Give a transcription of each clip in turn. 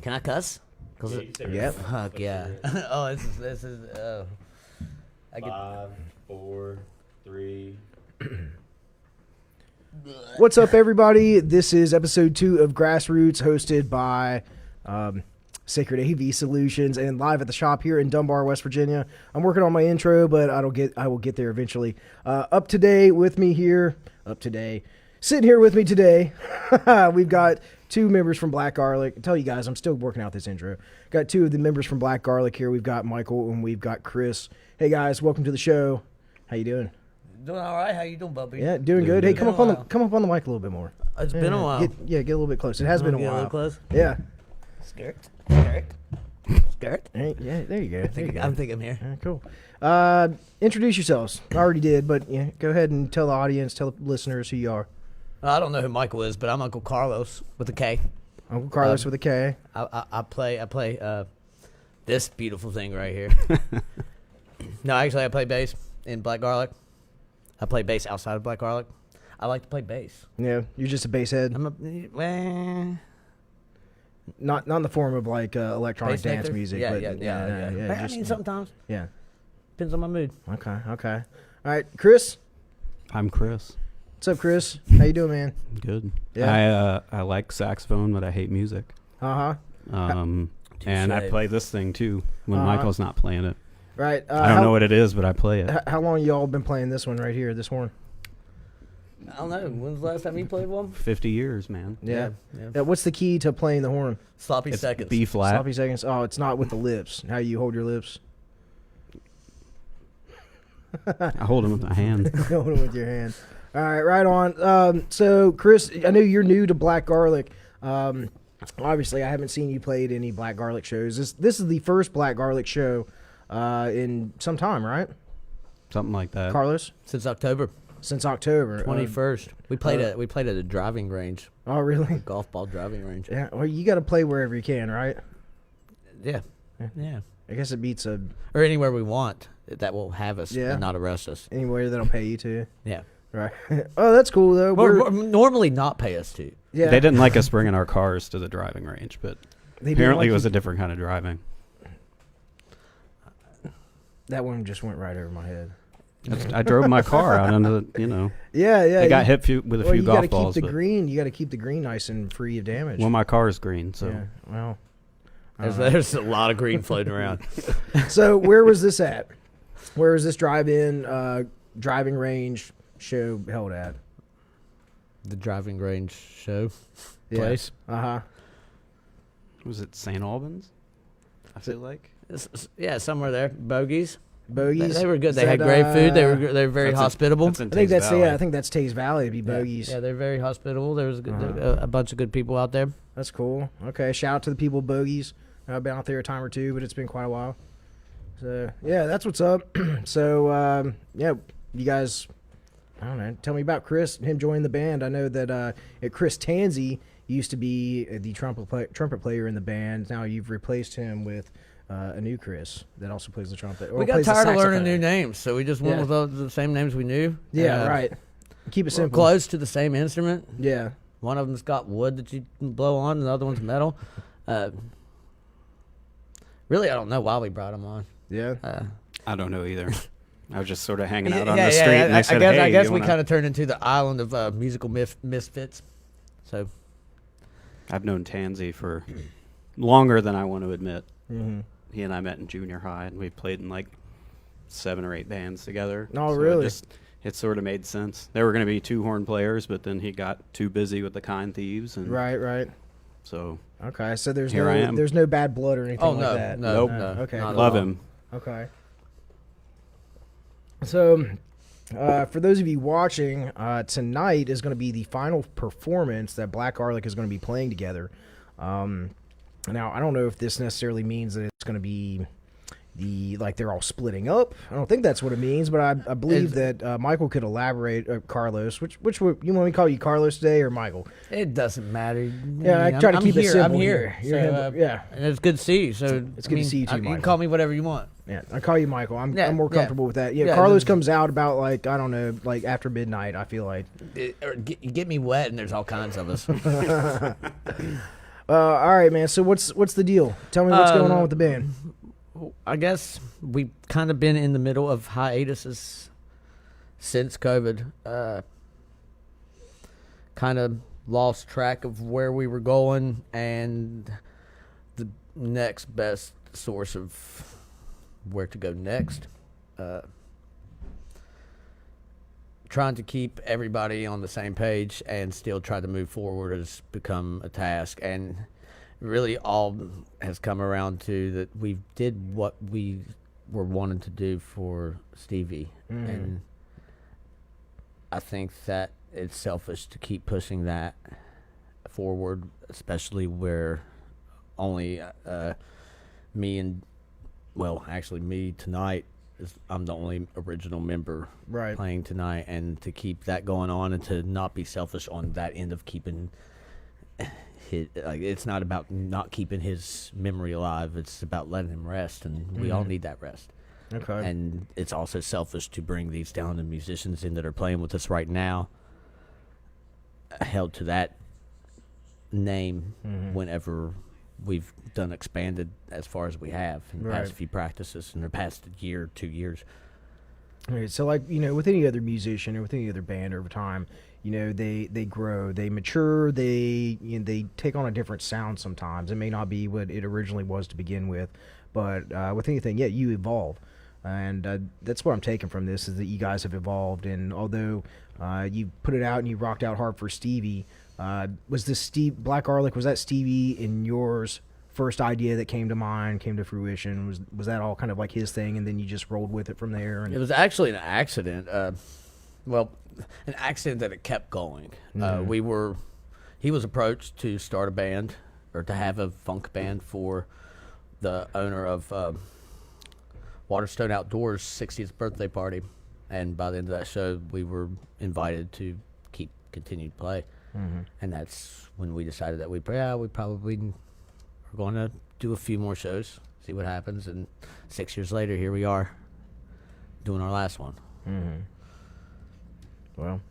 Can I cuss? Yep. Fuck yeah. Oh, this is. I get. 5, 4, 3. What's up, everybody? This is episode 2 of Grassroots, hosted by Sacred AV Solutions, and live at the shop here in Dunbar, West Virginia. I'm working on my intro, but I will get there eventually. Sitting here with me today, we've got two members from Black Garlic. I tell you guys, I'm still working out this intro. Got two of the members from Black Garlic here. We've got Michael and we've got Chris. Hey guys, welcome to the show. How you doing? Doing all right. How you doing, Bubby? Yeah, doing good. Hey, come up on the mic a little bit more. It's been a while. Get a little bit closer. It has been a Get while. a little close. Yeah. Skirt. Hey, yeah, there you go. I think I'm here. Cool. Introduce yourselves. I already did, but yeah, go ahead and tell the audience, tell the listeners who you are. I don't know who Michael is, but I'm Uncle Carlos with a K. Uncle Carlos with a K. I play this beautiful thing right here. No, actually, I play bass in Black Garlic. I play bass outside of Black Garlic. I like to play bass. Yeah, you're just a bass head. Not in the form of like electronic Bass dance nectar? music. Yeah, but yeah. I mean, sometimes. Yeah. Depends on my mood. Okay. All right, Chris. I'm Chris. What's up, Chris? How you doing, man? Good. Yeah. I like saxophone, but I hate music. Uh-huh. And I play this thing too when Michael's not playing it. Right. I don't know what it is, but I play it. How long y'all been playing this one right here, this horn? I don't know. When's the last time you played one? 50 years, man. Yeah. What's the key to playing the horn? Sloppy It's seconds. B flat. Sloppy seconds. Oh, it's not with the lips. How you hold your lips? I hold them with my hand. Hold them with your hand. All right, right on. So, Chris, I know you're new to Black Garlic. Obviously, I haven't seen you play at any Black Garlic shows. This is the first Black Garlic show in some time, right? Something like that. Carlos? Since October Since October. 21st. We played at a driving range. Oh, really? Golf ball driving range. Yeah. Well, you got to play wherever you can, right? Yeah. I guess it beats Or anywhere we want that will have us Yeah. and not arrest us. anywhere that'll pay you to. Yeah. Right. Oh, that's cool though. Or normally not pay us to. Yeah. They didn't like us bringing our cars to the driving range, but They didn't apparently like it was you- a different kind of driving. That one just went right over my head. I drove my car out into the, Yeah. they got hit with a few you golf gotta balls. keep the but- green. You got to keep the green nice and free of damage. Well, my car is green, so Yeah. Well. There's a lot of green floating around. So where was this at? Where was this driving range show held at? The driving range show Yeah. place. was it St. Albans? I feel like. Yeah, somewhere there. Bogies. Bogies. They were good. Is They had that, great food. They were very That's hospitable. That's in I think Taze that's Valley. I think that's Taze Valley to be Bogies. Yeah, they're very hospitable. There was a bunch of good people out there. That's cool. Okay, shout out to the people of Bogies. I've been out there a time or two, but it's been quite a while. So yeah, that's what's up. So yeah, you guys, I don't know. Tell me about Chris. Him joining the band. I know that Chris Tansey used to be the trumpet player in the band. Now you've replaced him with a new Chris that also plays the trumpet. We got tired of learning new names, so we just went with all the same names we knew. Yeah, right. Keep it simple. Close to the same instrument. Yeah. One of them's got wood that you can blow on, and the other one's metal. Really, I don't know why we brought him on. Yeah. I don't know either. I was just sort of hanging out on the street, and they said, I guess you we wanna-" kind of turned into the island of musical misfits. So I've known Tansy for longer than I want to admit. Mm-hmm. He and I met in junior high, and we played in like 7 or 8 bands together. Oh, So really? It sort of made sense. There were going to be 2 horn players, but then he got too busy with the Kind Thieves, and Right. so Okay, so there's Here I am. there's no bad blood or anything Oh, like no, that. no, Nope. no. Okay. not at love all. him. Okay. So, for those of you watching, tonight is going to be the final performance that Black Garlic is going to be playing together. Now, I don't know if this necessarily means that it's going to be they're all splitting up. I don't think that's what it means, but I believe that Michael could elaborate. Carlos, which you want me to call you Carlos today or Michael? It doesn't matter. Yeah, I try to keep it here. simple I'm here. here. You're So, him- yeah. and it's good to see you. So It's good to see you too, You Michael. can call me whatever you want. Yeah, I call you Michael. I'm more Yeah. comfortable with that. Yeah, Yeah, Carlos just- comes out about like I don't know, like after midnight. I feel like. Or get me wet, and there's all kinds of us. All right, man. So what's the deal? Tell me what's going on with the band. I guess we've kind of been in the middle of hiatuses since COVID. Kind of lost track of where we were going and the next best source of where to go next. Trying to keep everybody on the same page and still try to move forward has become a task, and really all has come around to that we did what we were wanting to do for Stevie, and I think that it's selfish to keep pushing that forward, especially where only me tonight. I'm the only original member playing tonight, and to keep that going on and to not be selfish on that end of keeping it's not about not keeping his memory alive. It's about letting him rest, and we all need that rest. Okay. And it's also selfish to bring these talented musicians in that are playing with us right now, held to that name whenever we've done expanded as far as we have in the past few practices in the past year, 2 years. All right, so like, with any other musician or with any other band over time, they grow, they mature, they take on a different sound sometimes. It may not be what it originally was to begin with, but with anything, you evolve. And that's what I'm taking from this, is that you guys have evolved. And although you put it out and you rocked out hard for Stevie, was this Black Garlic, was that Stevie in yours first idea that came to fruition? Was that all kind of like his thing, and then you just rolled with it from there? And it was actually an accident. An accident that it kept going. He was approached to start a band, or to have a funk band for the owner of Waterstone Outdoors' 60th birthday party, and by the end of that show, we were invited to continue to play. And that's when we decided that we probably are going to do a few more shows, see what happens. And 6 years later, here we are doing our last one. Well,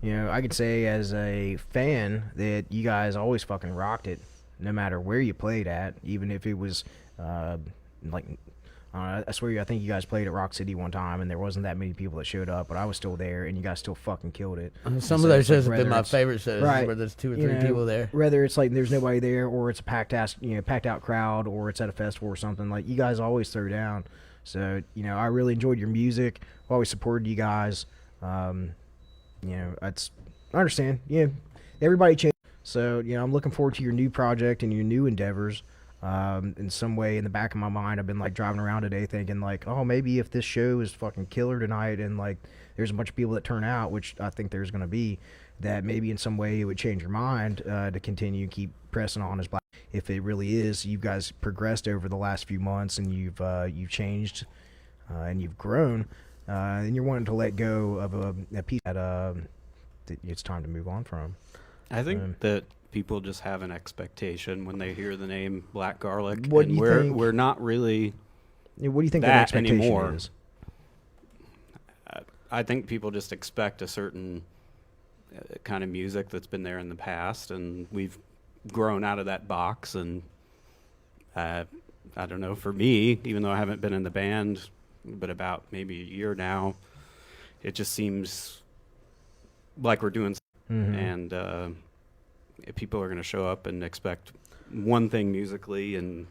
I could say as a fan that you guys always fucking rocked it, no matter where you played at, even if it was I swear, I think you guys played at Rock City one time, and there wasn't that many people that showed up, but I was still there, and you guys still fucking killed it. Some of those shows have been my favorite shows, where there's 2 or 3 people there. Whether it's like there's nobody there, or it's a packed out crowd, or it's at a festival or something, like, you guys always throw down. So, I really enjoyed your music. Always supported you guys. I understand. Everybody changed. So, I'm looking forward to your new project and your new endeavors. In some way, in the back of my mind, I've been like driving around today thinking like, oh, maybe if this show is fucking killer tonight, and like there's a bunch of people that turn out, which I think there's going to be, that maybe in some way it would change your mind to continue keep pressing on as Black. If it really is, you guys progressed over the last few months, and you've changed and you've grown, and you're wanting to let go of a piece that it's time to move on from. I think that people just have an expectation when they hear the name Black Garlic. What do you think? We're not really. What do you think that expectation anymore. is? I think people just expect a certain kind of music that's been there in the past, and we've grown out of that box. And I don't know, for me, even though I haven't been in the band but about maybe a year now, it just seems like we're doing something. And people are going to show up and expect one thing musically, and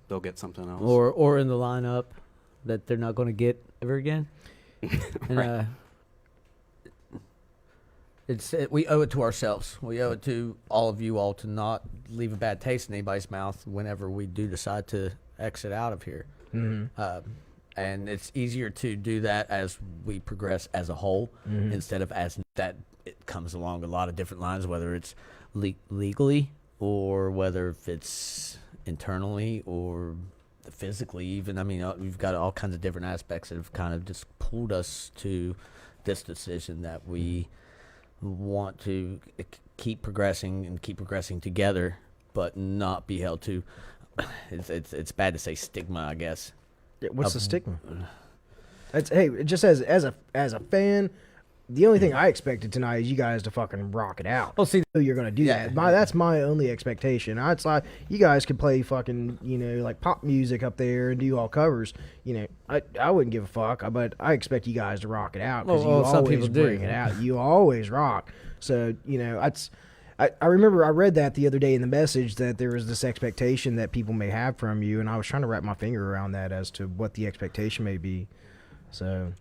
they'll get something else. Or in the lineup that they're not going to get ever again. And, we owe it to ourselves. We owe it to all of you all to not leave a bad taste in anybody's mouth whenever we do decide to exit out of here. And it's easier to do that as we progress as a whole, instead of as that it comes along a lot of different lines, whether it's legally, or whether if it's internally or physically even. I mean, we've got all kinds of different aspects that have kind of just pulled us to this decision that we want to keep progressing together, but not be held to. It's bad to say stigma, I guess. What's the stigma? It's, hey, just as a fan, the only thing I expected tonight is you guys to fucking rock it out. Well, see, You're gonna do Yeah. that. That's my only expectation. It's like you guys could play fucking, like pop music up there and do all covers. I wouldn't give a fuck, but I expect you guys to rock it out because Well, you some always people do. bring it out. You always rock. So I remember I read that the other day in the message that there was this expectation that people may have from you, and I was trying to wrap my finger around that as to what the expectation may be. So.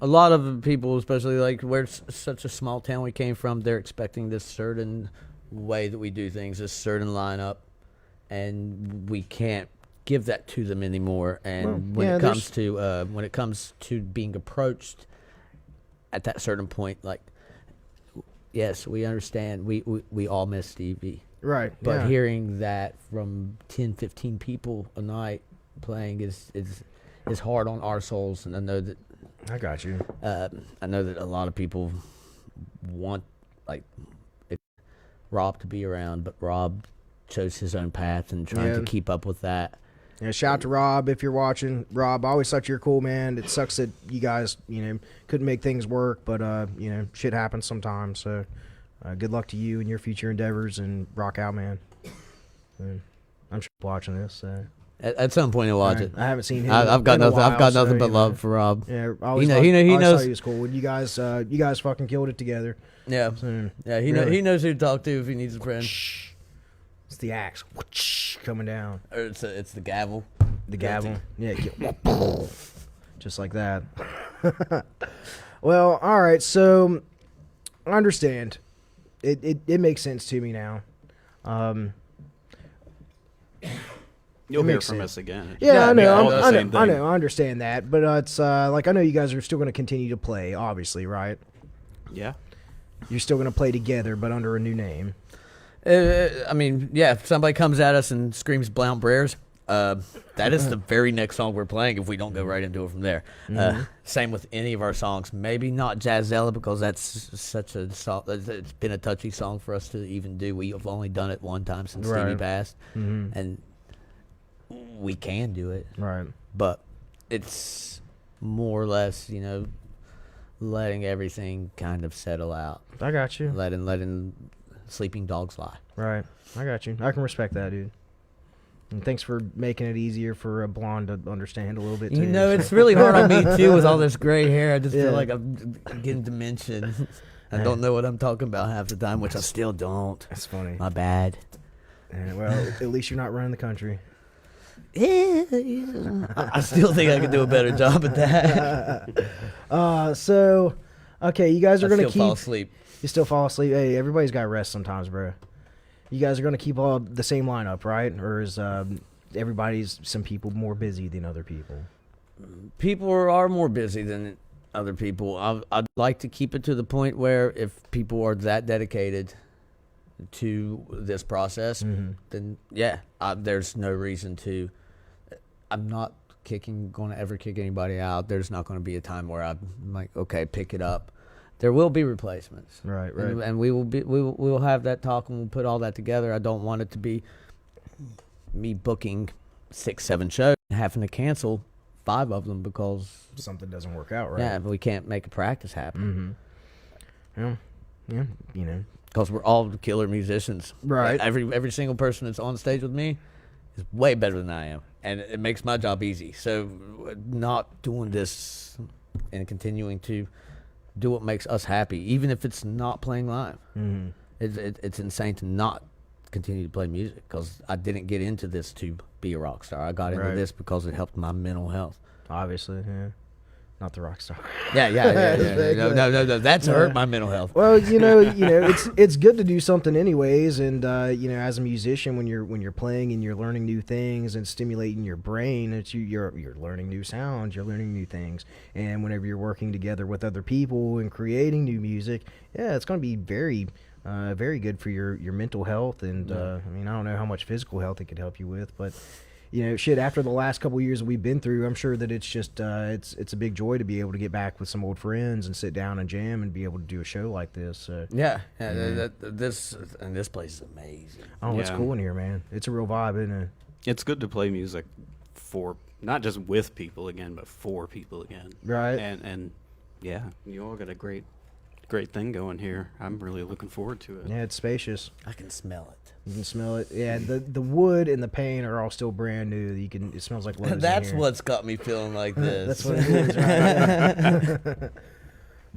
a lot of people, especially like where it's such a small town we came from, they're expecting this certain way that we do things, this certain lineup, and we can't give that to them anymore. And when it comes to being approached at that certain point, like, yes, we understand. We all miss Stevie, Right. but yeah. hearing that from 10, 15 people a night playing is hard on our souls, and I know that. I got you. I know that a lot of people want Rob to be around, but Rob chose his own path and trying to keep up with that. Yeah, shout out to Rob if you're watching. Rob, I always thought you're cool, man. It sucks that you guys, couldn't make things work, but shit happens sometimes. So, good luck to you and your future endeavors, and rock out, man. And I'm sure he's watching this. So. At some point, he'll watch it. I haven't seen him. I've got in a nothing. I've while, got so, nothing but love for Rob. Yeah, I He always knows. thought he was cool. And you guys fucking killed it together. Yeah, So, yeah. really. He knows who to talk to if he needs a friend. It's the axe coming down. Or it's the gavel. The gavel. Yeah. Just like that. Well, all right. So, I understand. It makes sense to me now. You'll It hear makes from sense. us again. Yeah, I know. all the same I thing. know. I understand that. But it's like I know you guys are still going to continue to play, obviously, right? Yeah. You're still going to play together, but under a new name. I mean, yeah. If somebody comes at us and screams "Blount Breers," that is the very next song we're playing. If we don't go right into it from there. Same with any of our songs. Maybe not Jazzella because that's such a song. It's been a touchy song for us to even do. We have only done it one time since Stevie Right. passed, and we can do it. Right. But it's more or less, letting everything kind of settle out, I got you. letting sleeping dogs lie. Right. I got you. I can respect that, dude. And thanks for making it easier for a blonde to understand a little bit, too. It's really hard on me too with all this gray hair. I just Yeah. feel like I'm getting dementia. I don't know what I'm talking about half the time, which I still don't. That's funny. My bad. Well, at least you're not running the country. Yeah. I still think I could do a better job at that. So, okay, you guys are I going to still fall keep... asleep. You still fall asleep? Hey, everybody's got to rest sometimes, bro. You guys are going to keep all the same lineup, right? Or is some people more busy than other people? People are more busy than other people. I'd like to keep it to the point where if people are that dedicated to this process, then yeah, there's no reason to. I'm not going to ever kick anybody out. There's not going to be a time where I'm like, okay, pick it up. There will be replacements, Right. and we will have that talk and we'll put all that together. I don't want it to be me booking 6-7 shows and having to cancel 5 of them because Something doesn't work out, right? yeah, we can't make a practice happen. Yeah, Because we're all killer musicians. Right. Every single person that's on stage with me is way better than I am, and it makes my job easy. So, not doing this and continuing to do what makes us happy, even if it's not playing live. It's insane to not continue to play music because I didn't get into this to be a rock star. I got into Right. this because it helped my mental health. Obviously, yeah. Not the rock star. Yeah. No. That's hurt my mental health. Well, it's good to do something anyways, and as a musician, when you're playing and you're learning new things and stimulating your brain, you're learning new sounds, you're learning new things, and whenever you're working together with other people and creating new music, yeah, it's going to be very, very good for your mental health, and I don't know how much physical health it could help you with, but. After the last couple of years that we've been through, I'm sure that it's just it's a big joy to be able to get back with some old friends and sit down and jam and be able to do a show like this. So. This place is amazing. Oh, it's Yeah. cool in here, man. It's a real vibe, isn't it? It's good to play music for not just with people again, but for people again. Right. And yeah, you all got a great great thing going here. I'm really looking forward to it. Yeah, it's spacious. I can smell it. You can smell it. Yeah, the wood and the paint are all still brand new. It smells like Lowe's in That's here. what's got me feeling like this. That's what it is,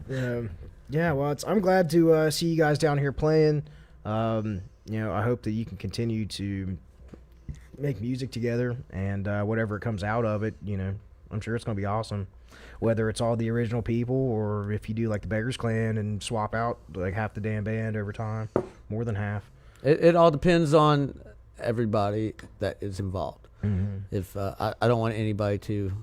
right? Yeah, well, I'm glad to see you guys down here playing. I hope that you can continue to make music together, and whatever comes out of it, I'm sure it's going to be awesome. Whether it's all the original people, or if you do like the Beggars Clan and swap out like half the damn band over time, more than half. It all depends on everybody that is involved. Mm-hmm. If I don't want anybody to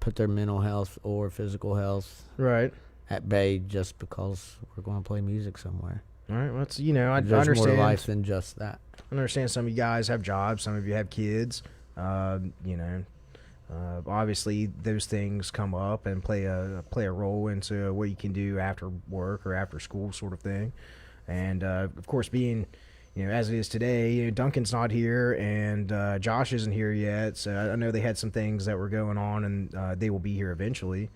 put their mental health or physical health Right. at bay just because we're going to play music somewhere. All right. Well, I There's understand. more to life than just that. I understand some of you guys have jobs, some of you have kids. Obviously those things come up and play a role into what you can do after work or after school, sort of thing. And of course, being as it is today, Duncan's not here and Josh isn't here yet. So I know they had some things that were going on, and they will be here eventually,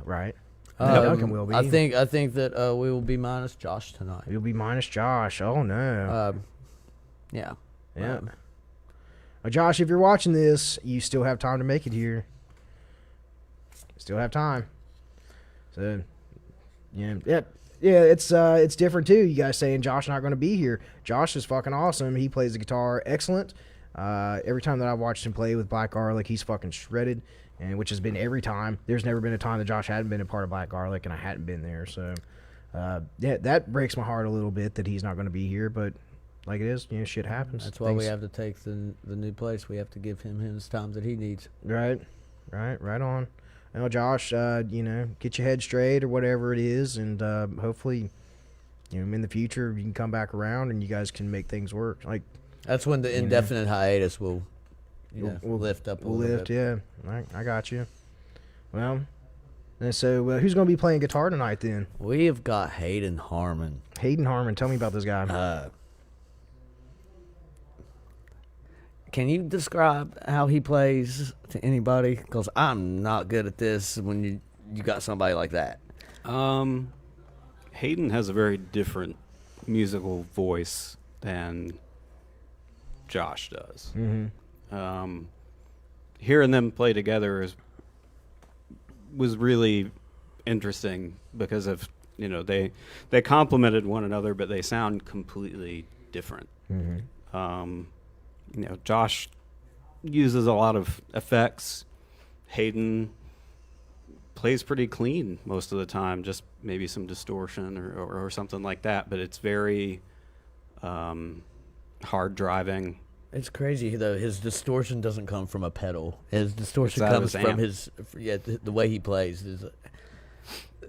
right? Duncan will be. I think that we will be minus Josh tonight. You'll be minus Josh. Oh no. Yeah. Yeah. Josh, if you're watching this, you still have time to make it here. Still have time. So, yeah, it's different too. You guys saying Josh not going to be here. Josh is fucking awesome. He plays the guitar excellent. Every time that I've watched him play with Black Garlic, he's fucking shredded, and which has been every time. There's never been a time that Josh hadn't been a part of Black Garlic, and I hadn't been there. So, that breaks my heart a little bit that he's not going to be here, but. Like it is, shit happens. That's why we have to take the new place. We have to give him his time that he needs. Right on. Well, Josh, get your head straight or whatever it is, and hopefully, in the future you can come back around and you guys can make things work. Like that's when the indefinite hiatus will, we'll lift up. We'll lift, yeah. I got you. Well, and so who's going to be playing guitar tonight then? We have got Hayden Harmon. Hayden Harmon, tell me about this guy. Can you describe how he plays to anybody? Because I'm not good at this when you got somebody like that. Hayden has a very different musical voice than Josh does. Mm-hmm. Hearing them play together was really interesting because of they complemented one another, but they sound completely different. Mm-hmm. Josh uses a lot of effects. Hayden plays pretty clean most of the time, just maybe some distortion or something like that, but it's very hard driving. It's crazy, though. His distortion doesn't come from a pedal. His distortion It's out of comes his from the way he plays.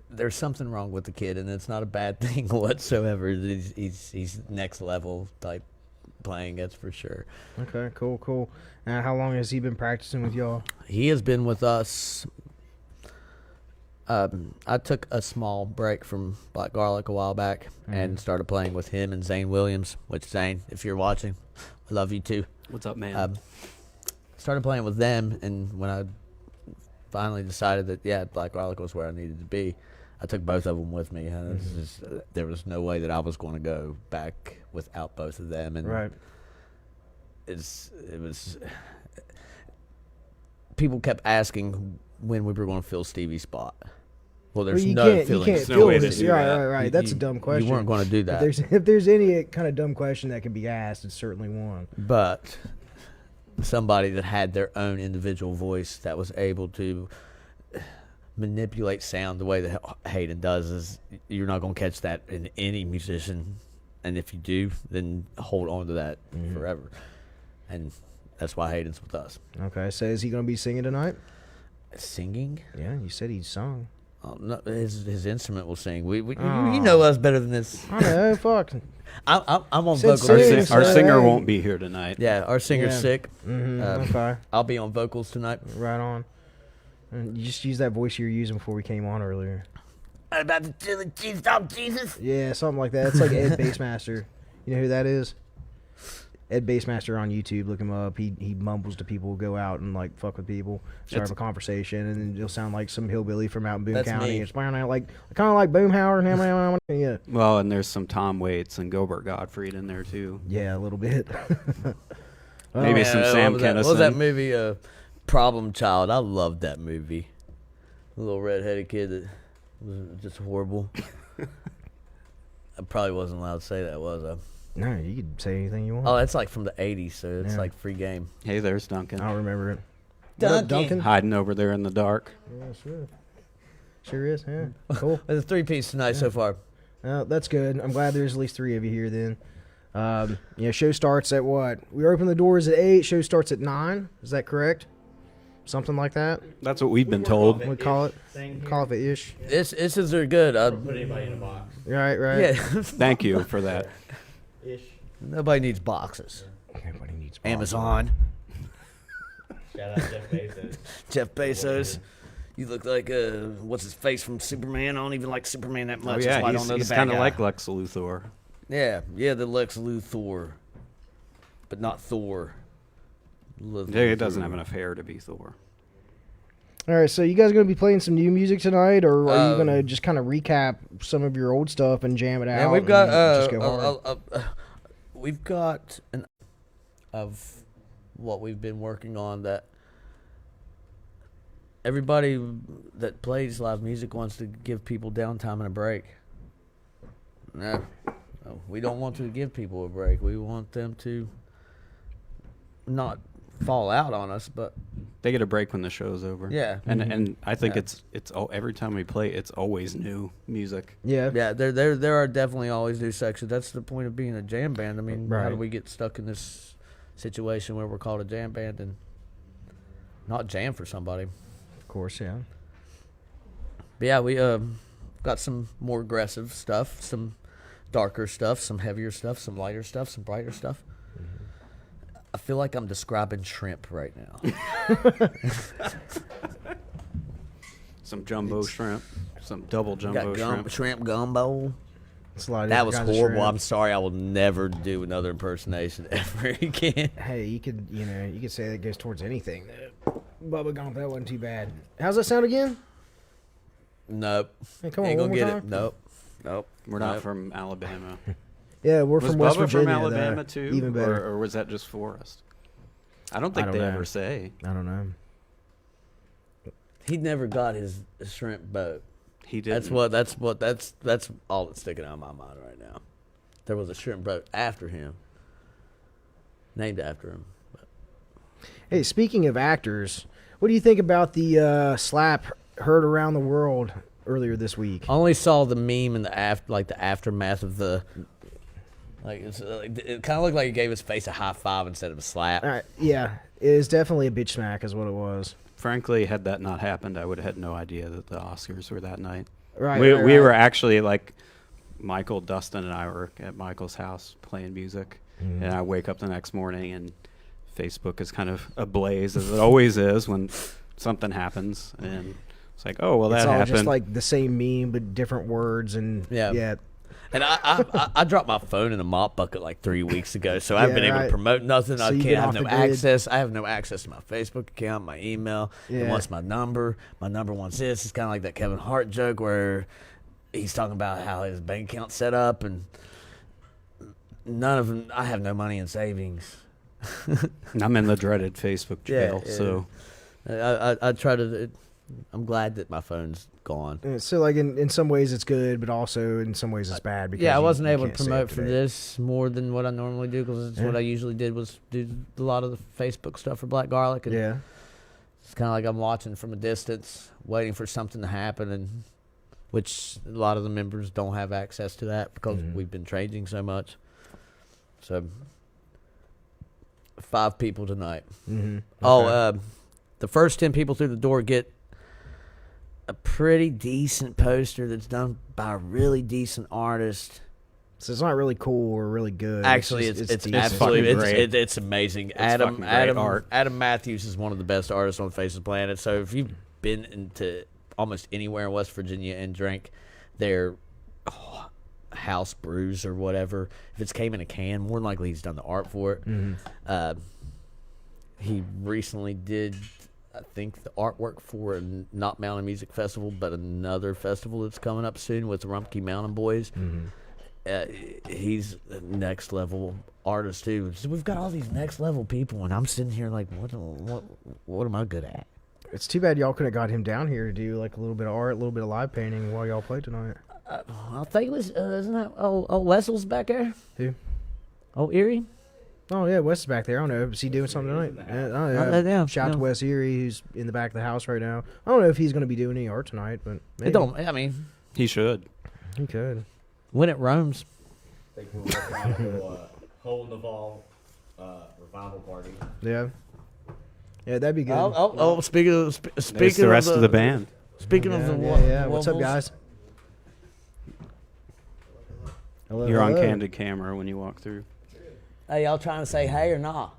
There's something wrong with the kid, and it's not a bad thing whatsoever. He's next level type playing, that's for sure. Okay, cool. How long has he been practicing with y'all? He has been with us. I took a small break from Black Garlic a while back and started playing with him and Zane Williams, which, Zane, if you're watching, I love you too. What's up, man? Started playing with them, and when I finally decided that, Black Garlic was where I needed to be, I took both of them with me. And there was no way that I was going to go back without both of them. And right. It was. People kept asking when we were going to fill Stevie's spot. Well, there's no filling. You can't no fill way this. to do that. Right. That's a dumb question. You weren't going to do that. If there's any kind of dumb question that can be asked, it's certainly one. But somebody that had their own individual voice that was able to manipulate sound the way that Hayden does is you're not going to catch that in any musician, and if you do, then hold on to that forever, and that's why Hayden's with us. Okay, so is he going to be singing tonight? Singing? Yeah, you said he sung. Oh, no, his instrument will sing. You know us better than this. I know, fuck. I'm on Said vocals. sing, Our so singer hey. won't be here tonight. Yeah, our singer's sick. Okay, I'll be on vocals tonight. right on. And you just use that voice you were using before we came on earlier. I'm about to chill the cheese dog, Jesus. Yeah, something like that. It's like Ed Bassmaster. You know who that is? Ed Bassmaster on YouTube. Look him up. He mumbles to people, go out and like fuck with people, start up a conversation, and then it'll sound like some hillbilly from out in Boone County. me. It's kind of like Boomhauer. Yeah, Well, and there's some Tom Waits and Gilbert Gottfried in there too. yeah, a little bit. Maybe some Sam what Kinison. was that movie? Problem Child. I loved that movie. The little redheaded kid that was just horrible. I probably wasn't allowed to say that, was I? No, you could say anything you want. Oh, that's like from the 80s, so it's Yeah. like free game. Hey, there's Duncan. I don't remember it. What up, Duncan? Hiding over there in the dark. Yeah, sure. Sure is. Yeah, cool. There's a three-piece tonight so far. That's good. I'm glad there's at least 3 of you here then. Show starts at what? We open the doors at 8. Show starts at 9. Is that correct? Something like that. That's what we've been told. We call it. Call it ish. This is are good. Put anybody in a box. Right. Yeah. Thank you for that. Ish. Nobody needs boxes. Everybody needs Amazon. Shout out Jeff Bezos. Jeff Bezos. You look like what's his face from Superman. I don't even like Superman that Oh much. That's yeah, why I don't know he's the bad kind of guy. like Lex Luthor. Yeah, the Lex Luthor, but not Thor. Yeah, he doesn't have enough hair to be Thor. All right, so you guys going to be playing some new music tonight, or are you going to just kind of recap some of your old stuff and jam it out? Yeah, we've got and just go hard? we've got an of what we've been working on that everybody that plays live music wants to give people downtime and a break. No, we don't want to give people a break. We want them to not fall out on us, but They get a break when the show's over. yeah, And I think Yeah. it's every time we play, it's always new music. Yeah. yeah. There are definitely always new sections. That's the point of being a jam band. I mean, how Right. do we get stuck in this situation where we're called a jam band and not jam for somebody? Of course, yeah. But yeah, we got some more aggressive stuff, some darker stuff, some heavier stuff, some lighter stuff, some brighter stuff. I feel like I'm describing shrimp right now. Some jumbo shrimp, some double jumbo Got shrimp. shrimp gumbo. It's a lot of That different was kinds of horrible. shrimp. I'm sorry. I will never do another impersonation ever again. Hey, you could say that goes towards anything. Bubba Gump, that wasn't too bad. How's that sound again? Nope. Hey, come on, Ain't one gonna more get time. it. Nope. Nope. We're not Nope. from Alabama. Yeah, we're Was from West Bubba Virginia. from Alabama though. too? Even better. Or was that just Forrest? I don't think don't they know. ever say. I don't know. He never got his shrimp boat. He did. That's all that's sticking out of my mind right now. There was a shrimp boat after him, named after him. Hey, speaking of actors, what do you think about the slap heard around the world earlier this week? I only saw the meme and the aftermath of the. It kind of looked like he gave his face a high five instead of a slap. All right, yeah, it is definitely a bitch smack, is what it was. Frankly, had that not happened, I would have had no idea that the Oscars were that night. Right, we right, we right. were actually like, Michael, Dustin, and I were at Michael's house playing music, Mm-hmm. and I wake up the next morning and Facebook is kind of ablaze as it always is when something happens, and it's like, oh well, It's that all happened. just like the same meme but different words, and Yeah. And I dropped my phone in a mop bucket like 3 weeks ago, so I haven't been able right. to promote nothing. So I you can't get have off no the grid. access. I have no access to my Facebook account, my email. It Yeah. wants my number. My number wants this. It's kind of like that Kevin Hart joke where he's talking about how his bank account's set up, and none of them. I have no money in savings. I'm in the dreaded Facebook jail, yeah. so I try to. I'm glad that my phone's gone. So like in some ways it's good, but also in some ways it's bad. Because Yeah, I you- wasn't you able to can't say promote up for date. this more than what I normally do because Yeah. what I usually did was do a lot of the Facebook stuff for Black Garlic. And Yeah, it's kind of like I'm watching from a distance, waiting for something to happen, and which a lot of the members don't have access to that because Mhm. we've been changing so much. So 5 people tonight. mm-hmm. Oh, the first 10 people through the door get a pretty decent poster that's done by a really decent artist. So it's not really cool or really good. Actually, just- it's decent. absolutely fucking great. it's amazing. fucking great art. Adam Matthews is one of the best artists on the face of the planet. So if you've been into almost anywhere in West Virginia and drank their house brews or whatever. If it's came in a can, more than likely he's done the art for it. He recently did, I think, the artwork for not Mountain Music Festival, but another festival that's coming up soon with the Rumpke Mountain Boys. He's a next level artist too. So we've got all these next level people, and I'm sitting here like, what am I good at? It's too bad y'all could have got him down here to do like a little bit of art, a little bit of live painting while y'all played tonight. I think it was, isn't that old Wessel's back there? Who? Old Erie? Oh yeah, Wes is back there. I don't know. Is he doing something tonight? Yeah, Shout out to Wes Erie, who's in the back of the house right now. I don't know if he's going to be doing any art tonight, but maybe. I mean, He should. He could. when it roams. I think we're working on a little hole in the ball revival party. Yeah. Yeah, that'd be good. Speaking of There's the rest of the band. Speaking of the yeah. What's up, guys? Hello. You're on hello. candid camera when you walk through. Hey, y'all trying to say hey or not?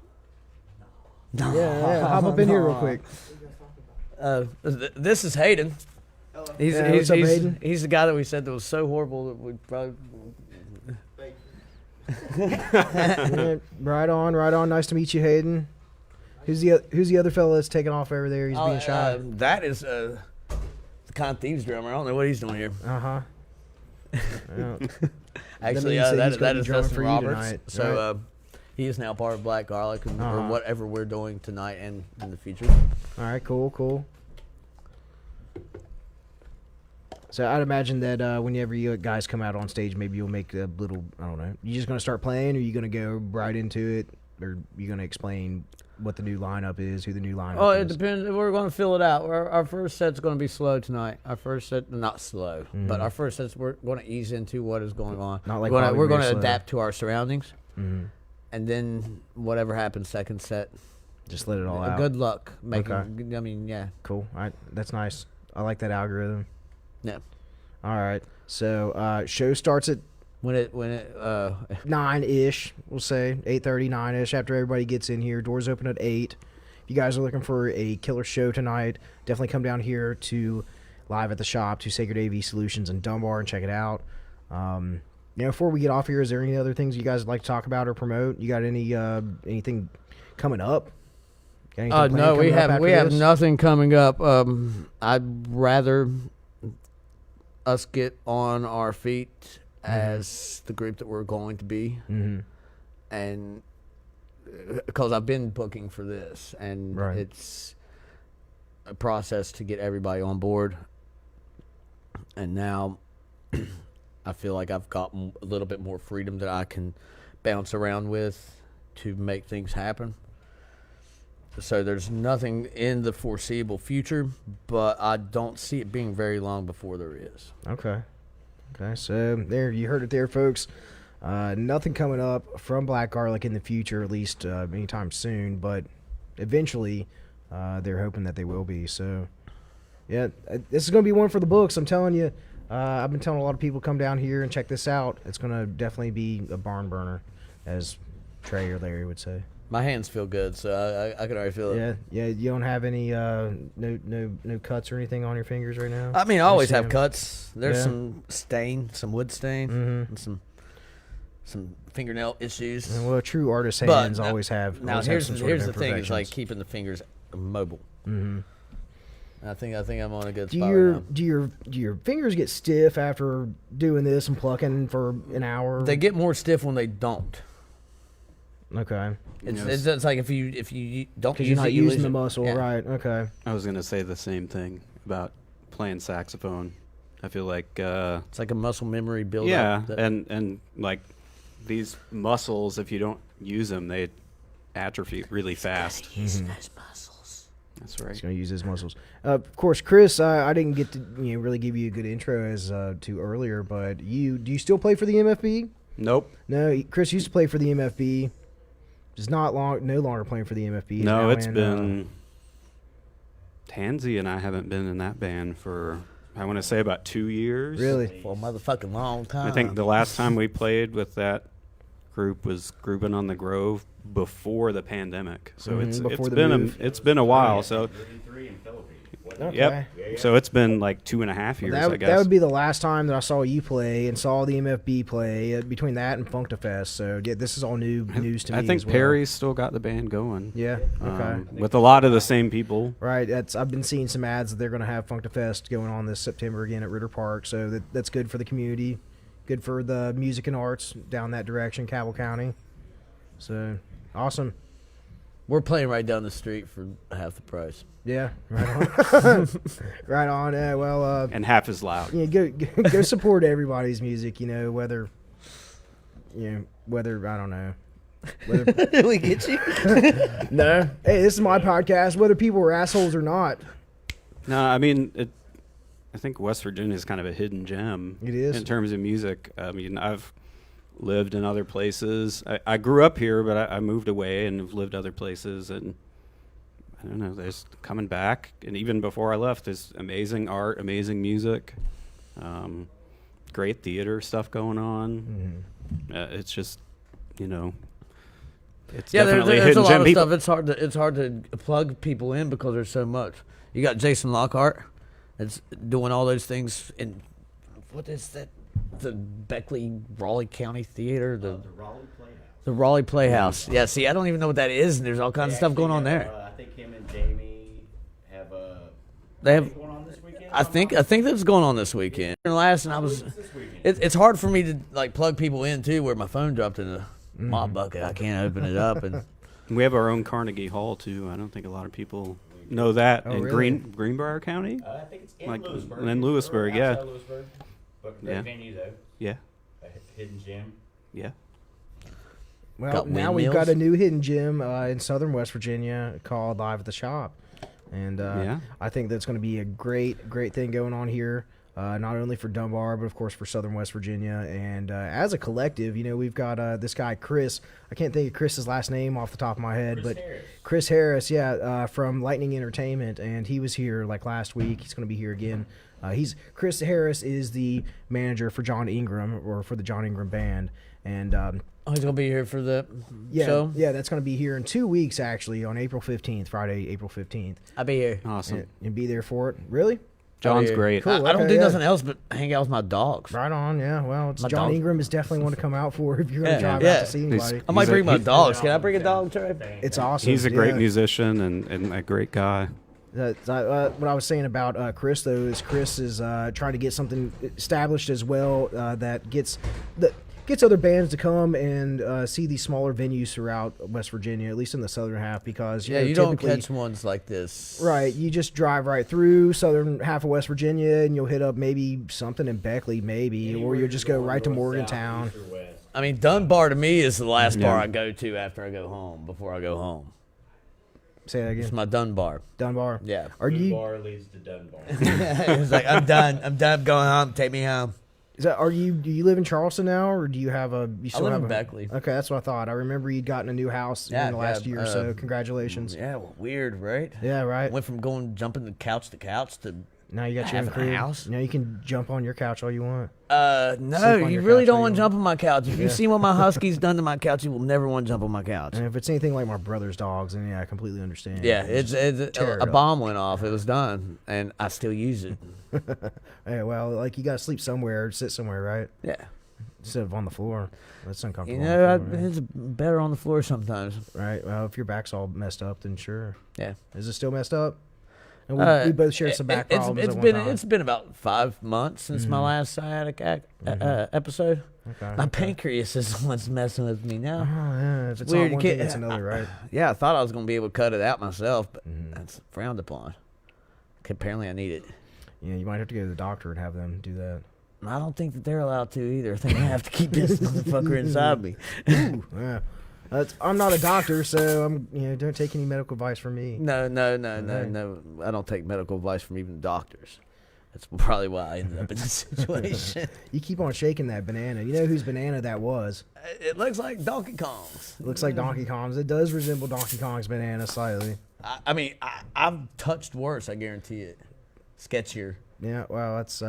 Yeah. Hop up in here real quick. This is Hayden. He's Yeah, what's up, Hayden? He's the guy that we said that was so horrible that we probably. Yeah, right on. Nice to meet you, Hayden. Who's the other fella that's taking off over there? He's being shy. That is the Con Thieves drummer. I don't know what he's doing here. Yeah. Actually, means that he's that gonna be is drumming Dustin for you Roberts. tonight, So he is now part of Black Garlic or whatever we're doing tonight and in the future. All right, cool. So I'd imagine that whenever you guys come out on stage, maybe you'll make a little, I don't know, you just going to start playing, or you going to go right into it, or you going to explain what the new lineup is, who the new lineup Oh, is? it depends. We're going to fill it out. Our first set's going to be slow tonight. Our first set, not slow, but our first set's we're going to ease into what is going on. Not like we're going to slow. adapt to our surroundings, and then whatever happens, second set. Just let it all out. Good luck making. Okay. I mean, yeah, Cool. All right, that's nice. I like that algorithm. yeah. All right. So show starts at When it 9-ish, we'll say 8:30, 9-ish. After everybody gets in here, doors open at 8. If you guys are looking for a killer show tonight, definitely come down here to Live at the Shop to Sacred AV Solutions in Dunbar and check it out. Before we get off here, is there any other things you guys would like to talk about or promote? You got any anything coming up? Got anything planned no, we coming up after have this? nothing coming up. I'd rather us get on our feet as the group that we're going to be, and because I've been booking for this, and Right. it's a process to get everybody on board, and now I feel like I've got a little bit more freedom that I can bounce around with to make things happen. So there's nothing in the foreseeable future, but I don't see it being very long before there is. Okay, so there, you heard it there, folks. Nothing coming up from Black Garlic in the future, at least anytime soon, but eventually they're hoping that they will be. So, yeah, this is going to be one for the books. I'm telling you, I've been telling a lot of people come down here and check this out. It's going to definitely be a barn burner, as Trey or Larry would say. My hands feel good, so I can already feel it. Yeah. You don't have any no cuts or anything on your fingers right now. I mean, I always have them. cuts. There's Yeah. some wood stain, and some fingernail issues. Well, a true artist's But hands always have. Now always have here's some sort of the thing: is like imperfections. keeping the fingers mobile. I think I'm on a good Do spot your right now. do your fingers get stiff after doing this and plucking for an hour? They get more stiff when they don't. Okay. It's like if you don't Because use you're not it, you using lose the it. muscle, Yeah. right? Okay. I was going to say the same thing about playing saxophone. I feel like It's like a muscle memory build yeah, up. and like these muscles, if you don't use them, they atrophy really fast. Use those muscles. That's He's right. going to use his muscles. Of course, Chris, I didn't get to really give you a good intro as to earlier, but do you still play for the MFB? Nope. No, Chris used to play for the MFB. Just no longer playing for the MFB. He's No, now it's in, been Tansy and I haven't been in that band for I want to say about 2 years. really. For a motherfucking long time. I think the last time we played with that group was Groovin' on the Grove before the pandemic. So Mhm, before it's the been move. it's been a while. So E03 in Philippines. Okay. Yep. So it's been like 2.5 years, I guess. That would be the last time that I saw you play and saw the MFB play between that and Funkfest. So yeah, this is all news to me. I think as well. Perry's still got the band going. Yeah. Okay. With a lot of the same people. Right. I've been seeing some ads that they're going to have Funkfest going on this September again at Ritter Park. So that's good for the community, good for the music and arts down that direction, Cabell County. So awesome. We're playing right down the street for half the price. Yeah, right on. Right on. Yeah, well, And half as loud. yeah, go support everybody's music. Whether I don't know. Whether, We get you? no, hey, this is my podcast. Whether people are assholes or not, No, I mean, I think West Virginia is kind of a hidden gem. It is. In terms of music. I mean, I've lived in other places. I grew up here, but I moved away and have lived other places. And I don't know, there's coming back. And even before I left, there's amazing art, amazing music, great theater stuff going on. It's just, it's definitely a there's a hidden lot gem. of People- stuff. It's hard to plug people in because there's so much. You got Jason Lockhart that's doing all those things in what is that? The Beckley Raleigh County Theater, The Raleigh Playhouse. the Raleigh Playhouse. Yeah, see, I don't even know what that is, and there's all kinds of stuff going on there. I think him and Jamie have They have. going on this weekend. I think that's going on this weekend. And last, and I was. This weekend. It's hard for me to like plug people in too, where my phone dropped in a mop bucket. I can't open it up, and We have our own Carnegie Hall too. I don't think a lot of people know that in really? Greenbrier County. I think it's in Like, Lewisburg. in Lewisburg, Or yeah. outside Lewisburg. But great Yeah. venue though. Yeah, A hidden gem. yeah. well, Got now we've windmills? got a new hidden gem in southern West Virginia called Live at the Shop, and Yeah. I think that's going to be a great thing going on here. Not only for Dunbar, but of course for Southern West Virginia. And as a collective, we've got this guy, Chris. I can't think of Chris's last name off the top of my head, but Harris. Chris Harris, from Lightning Entertainment. And he was here like last week. He's going to be here again. Chris Harris is the manager for John Ingram, or for the John Ingram Band. And he's gonna be here for the yeah, show. yeah, that's going to be here in 2 weeks, actually, on April 15th, Friday, April 15th. I'll be here. Awesome. And be there for it. Really? John's yeah. great. Cool. I don't Okay, do yeah. nothing else but hang out with my dogs. Right on, yeah. Well, My John dog- Ingram is definitely one to come out for if you're going to Yeah, drive yeah. out to see anybody. I might He's a- bring my he's- dogs. Can I bring a dog, Trey? It's awesome. He's a great yeah. musician and a great guy. What I was saying about Chris, though, is Chris is trying to get something established as well that gets other bands to come and see these smaller venues throughout West Virginia, at least in the southern half, because Yeah, know, you don't typically- catch ones like this. Right, you just drive right through southern half of West Virginia, and you'll hit up maybe something in Beckley, maybe, or you'll just go right to Morgantown. I mean, Dunbar to me is the last bar Yeah. I go to after I go home. Before I go home, Say that it's again. my Dunbar. Dunbar. Yeah. Are you? Bar leads to Dunbar. It's like I'm done. I'm done going home. Take me home. Do you live in Charleston now, or do you have a? You still live have in a, Beckley. Okay, that's what I thought. I remember you'd gotten a new house Yeah, in the last yeah, year or so. Congratulations. Yeah, well, weird, right? Yeah, right. Went from jumping the couch to couch to Now you got your own having a crib. house? Now you can jump on your couch all you want. no, Sleep on you your really couch don't all want you to jump on my couch. If Yeah. you've seen what my husky's done to my couch, you will never want to jump on my couch. And if it's anything like my brother's dogs, then yeah, I completely understand. Yeah, Just it's tear it a up. bomb went off. It was done, and I still use it. Yeah, well, like you got to sleep somewhere, sit somewhere, right? Yeah, Instead of on the floor. That's uncomfortable. you on know, the floor, it's better on the floor sometimes. right? Well, if your back's all messed up, then sure. Yeah. Is it still messed up? And we both share some back problems It's at one been time. it's been about 5 months since my last sciatic episode. Okay, My okay. pancreas is what's messing with me Oh, now. yeah. If it's Weird, not one you thing, can't- it's another, right? Yeah, I thought I was gonna be able to cut it out myself, but Mm-hmm. that's frowned upon. Apparently, I need it. Yeah, you might have to go to the doctor and have them do that. I don't think that they're allowed to either. I think I have to keep this motherfucker inside me. Ooh, yeah. I'm not a doctor, so don't take any medical advice from me. No. Right. I don't take medical advice from even doctors. That's probably why I ended up in this situation. You keep on shaking that banana. You know whose banana that was? It looks like Donkey Kong's. It looks like Donkey Kong's. It does resemble Donkey Kong's banana slightly. I mean, I've touched worse. I guarantee it. Sketchier. Yeah, well, that's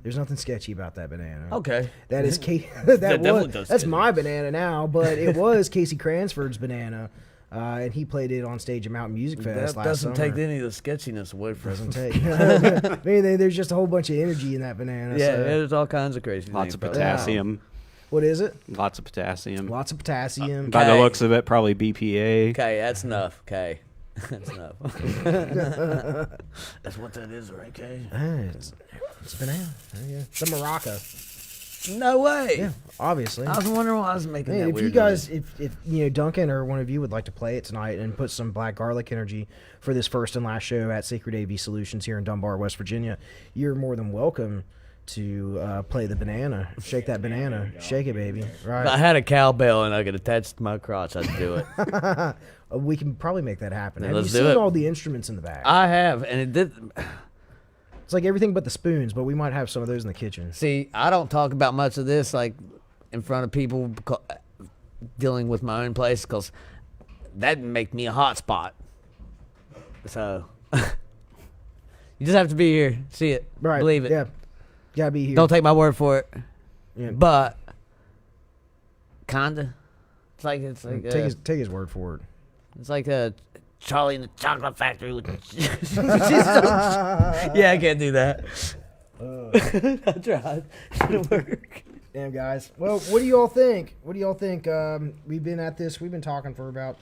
there's nothing sketchy about that banana. Okay. That is That definitely does that's sketch. my banana now, but it was Casey Cransford's banana and he played it on stage at Mountain Music Fest That last doesn't summer. take any of the sketchiness away from Doesn't take. Maybe there's just a whole bunch of energy in that banana. Yeah, so. there's all kinds of crazy Lots things. of about that. potassium. What is it? Lots of potassium. Lots of potassium. By the Okay. looks of it, probably BPA. Okay, that's enough. Okay. That's enough. That's what that is, right, Kay? It's banana. Yeah. It's a maraca. No way. Yeah, obviously. I was wondering why I was making Hey, that if weird you guys, noise. if you know Duncan or one of you would like to play it tonight and put some black garlic energy for this first and last show at Sacred AV Solutions here in Dunbar, West Virginia, you're more than welcome to play the banana. Shake that banana, shake it, baby. If I Right? had a cowbell and I could attach to my crotch, I'd do it. We can probably make that happen. Yeah, Have you let's do seen it. all the instruments in the back? I have, and it did. It's like everything but the spoons, but we might have some of those in the kitchen. See, I don't talk about much of this like in front of people dealing with my own place because that'd make me a hot spot. So you just have to be here, see it, Right? believe it. Yeah, gotta be here. Don't take my word for it, Yeah. but kinda. It's like Take his word for it. it's like a Charlie in the Chocolate Factory with. Yeah, I can't do that. I tried. It didn't work. Damn, guys. Well, what do you all think? We've been at this. We've been talking for about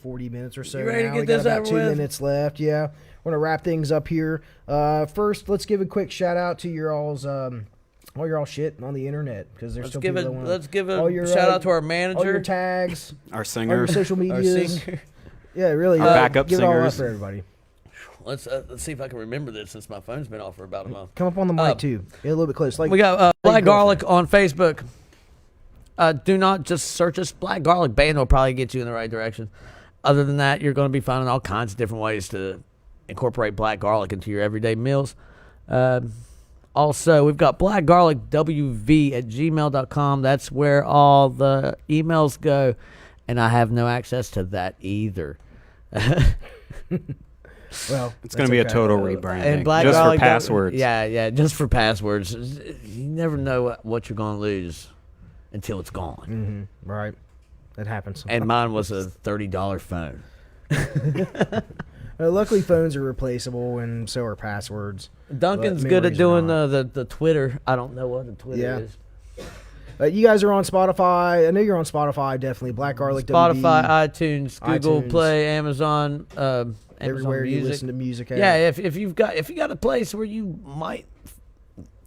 40 minutes or so. You ready to now. get We got this about over 2 with? minutes left. Yeah, we're gonna wrap things up here. First, let's give a quick shout out to your all's all your all shit on the internet because there's Let's still give people a that wanna, let's give all a your, shout out to our all your manager, tags, Our all your singer. social our medias. singer. Yeah, really. Our backup give it all up singers. for everybody. Let's see if I can remember this since my phone's been off for about a month. Come up on the mic too. Get a little bit close. Like We got like Black your Garlic on Facebook. Do not just search us. Black Garlic Band will probably get you in the right direction. Other than that, you're going to be finding all kinds of different ways to incorporate black garlic into your everyday meals. Also, we've got blackgarlicwv@gmail.com. That's where all the emails go, and I have no access to that either. Well, It's going to be a okay. total rebranding. And black just for garlic, passwords. Yeah, just for passwords. You never know what you're going to lose until it's gone. Right, that happens. And mine was a $30 phone. Luckily, phones are replaceable, and so are passwords. Duncan's But good at memories doing are the Twitter. I don't know what the Twitter Yeah. is. You guys are on Spotify. I know you're on Spotify. Definitely Black Garlic. Spotify, WB, iTunes, Google iTunes. Play, Amazon, everywhere Amazon you Music. listen to music. At. Yeah, if you got a place where you might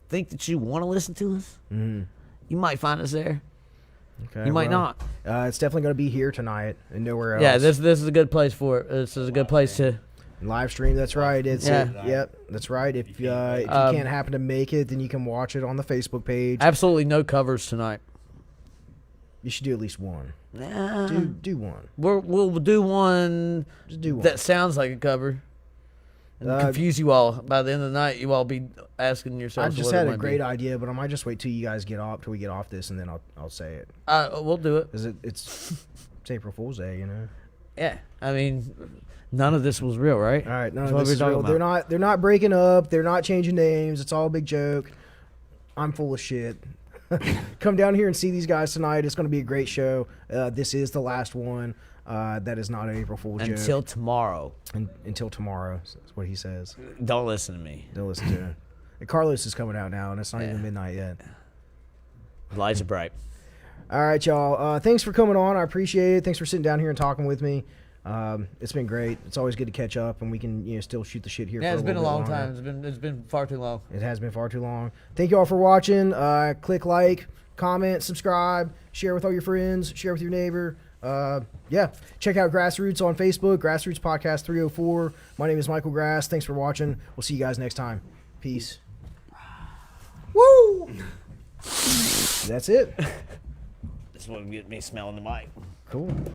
think that you want to listen to us, you might find us there. Okay, You might well, not. It's definitely going to be here tonight and nowhere else. Yeah, this is a good place for it. This is a good place to. live stream. That's right. It's Yeah. Yep, that's right. If you can't happen to make it, then you can watch it on the Facebook page. Absolutely no covers tonight. You should do at least one. Nah, Do one. we'll do one Just do one. that sounds like a cover. And confuse you all. By the end of the night, you all be asking I yourselves. just what it had a might great be. idea, but I might just wait till you guys get off this, and then I'll say it. We'll do it. Because it's April Fool's Day, you know. Yeah, I mean, none of this was real, right? All right, no, That's what this we're is talking real. about. They're not breaking up. They're not changing names. It's all a big joke. I'm full of shit. Come down here and see these guys tonight. It's going to be a great show. This is the last one. That is not an April Fool's joke. Until tomorrow. Until tomorrow. That's what he says. Don't listen to me. Don't listen to him. And Carlos is coming out now, and it's not Yeah. even midnight yet. Lights are bright. All right, y'all. Thanks for coming on. I appreciate it. Thanks for sitting down here and talking with me. It's been great. It's always good to catch up, and we can still shoot the shit here. Yeah, for it's been a little long bit longer. time. It's been far too long. It has been far too long. Thank you all for watching. Click like, comment, subscribe, share with all your friends, share with your neighbor. Yeah, check out Grassroots on Facebook, Grassroots Podcast 304. My name is Michael Grass. Thanks for watching. We'll see you guys next time. Peace. Woo! That's it. This is what get me smelling the mic. Cool.